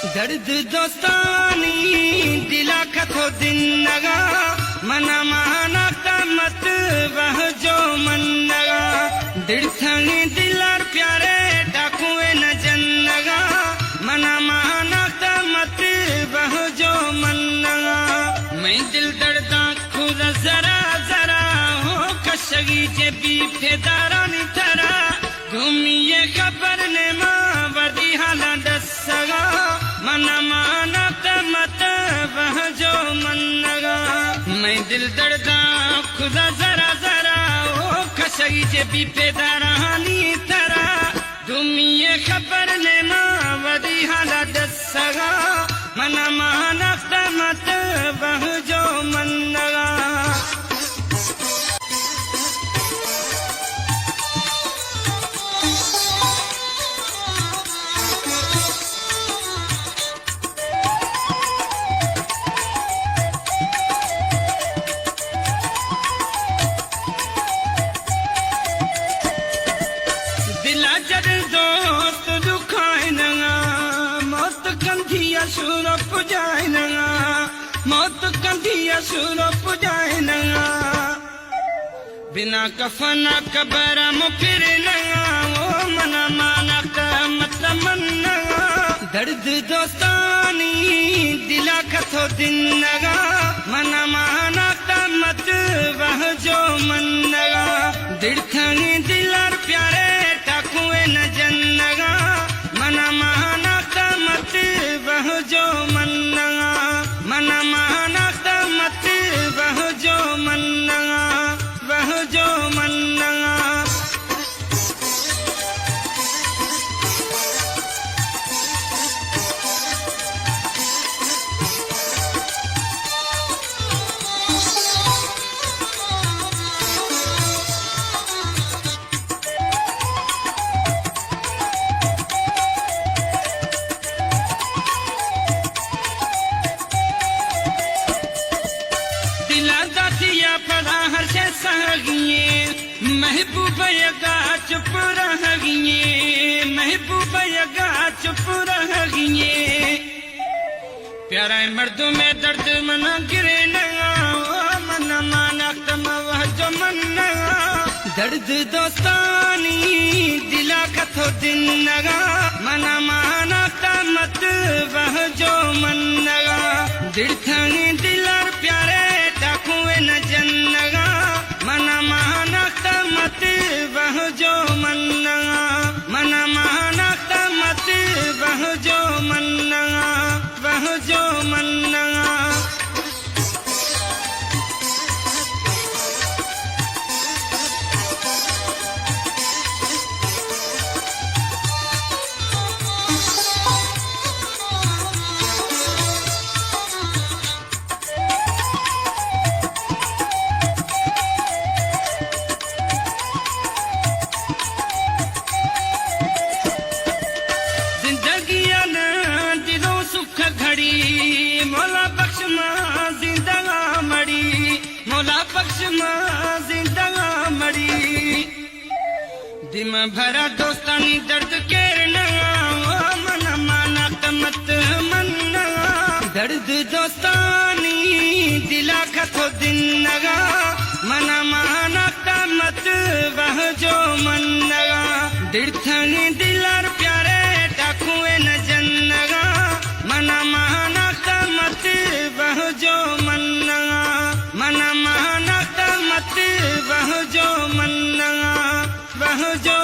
दर्द दोस्तानी दिला कथो दिन नगा मना माना मत वह जो मन नगा दिड़थनी दिलार प्यारे डाकुए न जन नगा मना माना मत वह जो मन नगा मैं दिल दर्दा खुद जरा जरा हो कशगी जे बी फेदारा निथरा घूमिए खबर ने माँ वदी हाला दसगा मना माना मत वह जो मन नगा मैं दिल दर्दा खुदा जरा जरा ओ खशगी जे बी पेदारानी तरा दुमिये खबर ले माँ वदी हाला दसगा मना माना मत वह जो मन नगा सुर पुजाए नगा मौत कंधिया सुर पुजाए नगा बिना कफना कबरा मुफिर नगा वो मना माना मत मन नगा दर्द दोस्तानी दिला कथो दिन नगा मना माना मत वह जो मन नगा दिड़थनी दिलार प्यारे टाकुए न जन नगा मना माना मत वह जो मन नगा मना माना मत वह जो मन नगा वह जो मन नगा महबूब यगा चुप रह गिए महबूब यगा चुप रह गिए प्यारा मर्दों में दर्द मना गिरे नगा मना माना तम वह जो मन नगा दर्द दोस्तानी दिला कथो दिन नगा मना माना मत वह जो मन नगा दिड़थनी दिलार प्यारे डाकुए न जन नगा मना माना मत वह जो मन नगा मना माना मत वह जो मन नगा वह जो मन नगा मौला बख्श माँ जिंदगा मड़ी मौला बख्श माँ जिंदगा मड़ी दिम भरा दोस्तानी दर्द केर नगा मना माना मत मन नगा दर्द दोस्तानी दिला कथो दिन नगा मना माना मत वह जो मन नगा दिड़थनी दिलार प्यारे डाकुए न जन नगा मना माना मत वह जो मन नगा मना माना मत वह जो मन नगा वह जो